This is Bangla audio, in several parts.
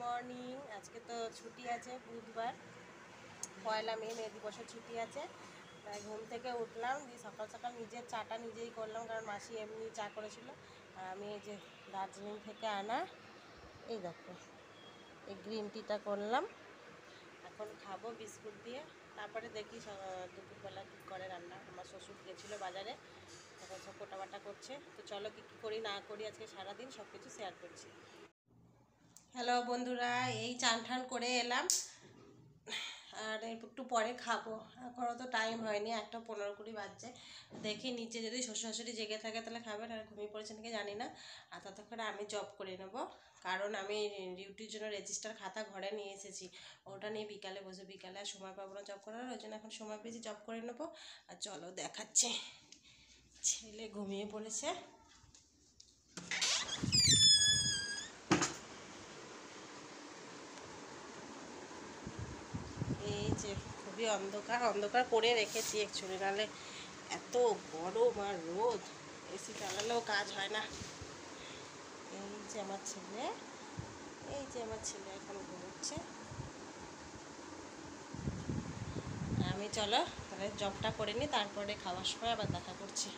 মর্নিং। আজকে তো ছুটি আছে, বুধবার, পয়লা মে, মে দিবসের ছুটি আছে। তাই ঘুম থেকে উঠলাম, দিয়ে সকাল সকাল নিজের চাটা নিজেই করলাম, কারণ মাসি এমনি চা করেছিল। আর আমি এই যে দার্জিলিং থেকে আনা, এই দেখো, এই গ্রিন টিটা করলাম। এখন খাবো বিস্কুট দিয়ে। তারপরে দেখি দুপুরবেলা কী করে রান্না। আমার শ্বশুর গেছিলো বাজারে, এখন সব কোটাবাটা করছে। তো চলো কী কী করি না করি আজকে সারাদিন সব কিছু শেয়ার করছি। হ্যালো বন্ধুরা, এই চান ঠান করে এলাম, আর একটু পরে খাবো। এখনও তো টাইম হয়নি, 1:15-20 বাজছে। দেখি নিচে যদি শ্বশুর শাশুড়ি জেগে থাকে তাহলে খাবেন, আর ঘুমিয়ে পড়েছে নাকি জানি না। আর ততক্ষণে আমি জব করে নেব, কারণ আমি ডিউটির জন্য রেজিস্টার খাতা ঘরে নিয়ে এসেছি। ওটা নিয়ে বিকালে বসে, বিকালে আর সময় পাবো না জব করার, ওই জন্য এখন সময় পেয়েছি জব করে নেবো। আর চলো দেখাচ্ছি, ছেলে ঘুমিয়ে পড়েছে। এই যে খুবই অন্ধকার অন্ধকার করে রেখেছি অ্যাকচুয়ালি, নাহলে এত গরম আর রোদ, এসি চালালেও কাজ হয় না। এই যে আমার ছেলে, এই যে আমার ছেলে এখন ঘুমোচ্ছে। আমি চলো তাহলে জবটা করে নিই, তারপরে খাওয়ার সময় আবার দেখা করছি।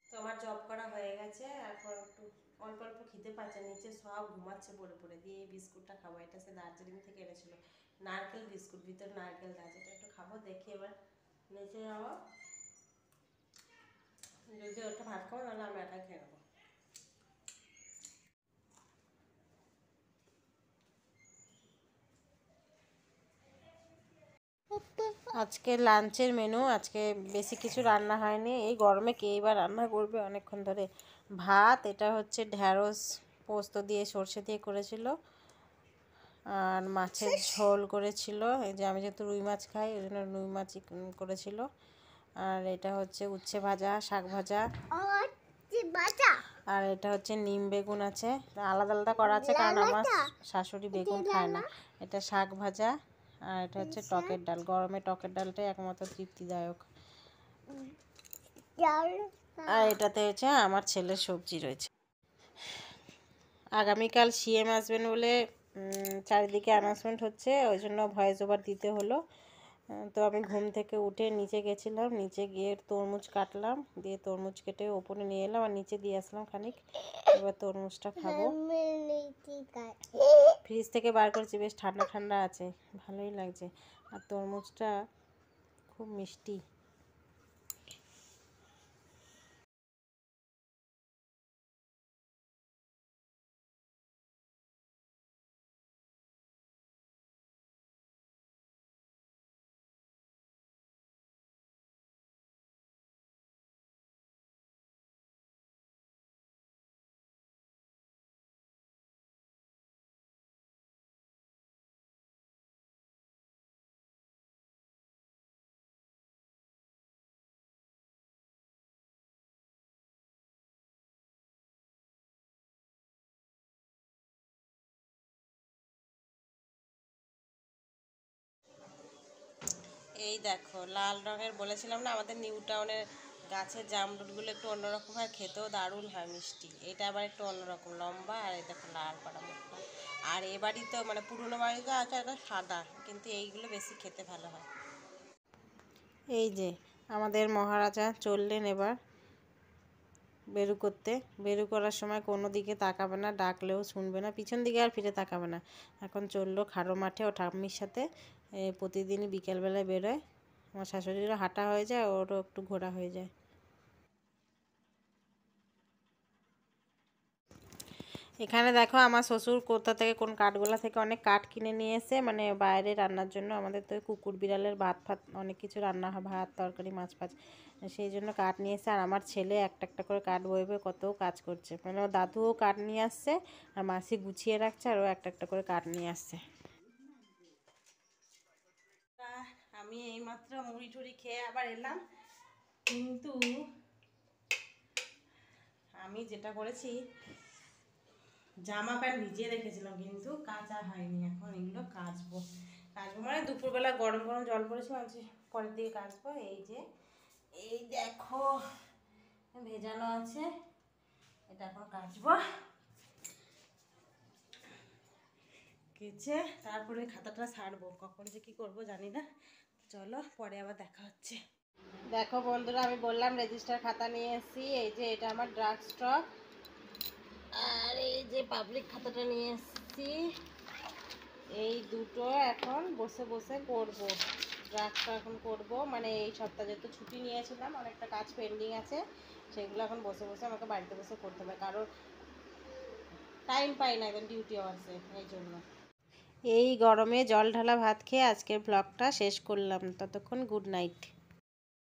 তো আমার জব করা হয়ে গেছে, এখন একটু অল্প অল্প খেতে পাচ্ছে, নিচে সব ঘুমাচ্ছে পড়ে পড়ে। দিয়ে এই বিস্কুটটা খাবো, এটা সে দার্জিলিং থেকে এনেছিল, নারকেল বিস্কুট, ভিতরে নারকেল আছে, এটা একটু খাবো। দেখি এবার নিচে যাবো, যদি ওটা ভাত খাবো, নাহলে আমি একাই খেয়ে নেবো। আজকে লাঞ্চের মেনু, আজকে বেশি কিছু রান্না হয়নি। এই গরমে কে এবার রান্না করবে অনেকক্ষণ ধরে। ভাত, এটা হচ্ছে ঢ্যাঁড়স পোস্ত দিয়ে সর্ষে দিয়ে করেছিল, আর মাছের ঝোল করেছিল। এই যে আমি যেহেতু রুই মাছ খাই, ওই জন্য রুই মাছই করেছিল। আর এটা হচ্ছে উচ্ছে ভাজা, শাক ভাজা, আর এটা হচ্ছে নিম বেগুন আছে, আলাদা আলাদা করা আছে কারণ আমার শাশুড়ি বেগুন খায় না। এটা শাক ভাজা, আর এটা হচ্ছে টকের ডাল। গরমে টকের ডালটাই একমাত্র তৃপ্তিদায়ক। আর এটাতে হচ্ছে আমার ছেলের সবজি রয়েছে। আগামীকাল সিএম আসবেন বলে চারিদিকে অ্যানাউন্সমেন্ট হচ্ছে, ওই জন্য ভয়েস ওভার দিতে হলো। তো আমি ঘুম থেকে উঠে নিচে গেছিলাম, নিচে গিয়ে তরমুজ কাটলাম, দিয়ে তরমুজ কেটে ওপরে নিয়ে এলাম আর নিচে দিয়ে আসলাম খানিক। এবার তরমুজটা খাবো, ফ্রিজ থেকে বার করেছি, বেশ ঠান্ডা ঠান্ডা আছে, ভালোই লাগছে। আর তরমুজটা খুব মিষ্টি। এই দেখো লাল রঙের, বলেছিলাম না আমাদের নিউ টাউনের গাছের জামরুলগুলো একটু অন্যরকম হয়, খেতেও দারুণ হয় মিষ্টি। এটা আবার একটু অন্যরকম লম্বা, আর এই দেখো লাল পাড়া মুখটা। আর এ বাড়ি তো মানে পুরনো বাড়িতে আছে এটা সাদা, কিন্তু এইগুলো বেশি খেতে ভালো হয়। এই যে আমাদের মহারাজা চললেন এবার বেরু করতে। বেরু করার সময় কোনো দিকে তাকাবে না, ডাকলেও শুনবে না, পিছন দিকে আর ফিরে তাকাবে না। এখন চললো খারো মাঠে ও ঠাম্মির সাথে। প্রতিদিনই বিকেলবেলায় বেরোয়, আমার শাশুড়িরও হাঁটা হয়ে যায়, ওরও একটু ঘোরা হয়ে যায়। এখানে দেখো আমার শ্বশুর কোথা থেকে কোন কাঠগোলা থেকে অনেক কাঠ কিনে নিয়ে এসে, মানে বাইরে রান্নার জন্য। আমাদের তো কুকুর বিড়ালের ভাত ফাত অনেক কিছু রান্না হয়, ভাত তরকারি মাছ ফাছ, সেই জন্য কাঠ নিয়ে এসে। আর আমার ছেলে একটা একটা করে কাঠ বয়ে বয়ে কত কাজ করছে, মানে ও দাদুও কাঠ নিয়ে আসছে, আর মাসি গুছিয়ে রাখছে, আর ও একটা একটা করে কাঠ নিয়ে আসছে। আমি এইমাত্র মুড়ি টুড়ি খেয়ে আবার এলাম, কিন্তু আমি যেটা করেছি, জামা প্যান্ট ভিজিয়ে রেখেছিলাম কিন্তু কাচা হয়নি, এখন এগুলো কাচবো। কাচবো মানে দুপুরবেলা গরম গরম জল পড়েছে, আজকে পরের দিকে কাচবো। এই যে এই দেখো ভেজানো আছে, এটা এখন কাচবো। কেচে তারপরে খাতাটা ছাড়বো, কখন যে কী করবো জানি না। চলো পরে আবার দেখা হচ্ছে। দেখো বন্ধুরা, আমি বললাম রেজিস্টার খাতা নিয়ে এসেছি। এই যে এটা আমার ড্রাগ স্টক, আর এই যে পাবলিক খাতাটা নিয়ে এসেছি। এই দুটো এখন বসে বসে করব, ড্রাগটা এখন করব। মানে এই সপ্তাহে যেহেতু ছুটি নিয়েছিলাম, অনেকটা কাজ পেন্ডিং আছে, সেগুলো এখন বসে বসে আমাকে বাড়িতে বসে করতে হবে, কারণ টাইম পাই না এখন ডিউটি আওয়ার্সে, এই জন্য। এই গরমে জল ঢালা ভাত খেয়ে আজকের ব্লগটা শেষ করলাম। ততক্ষণ গুড নাইট।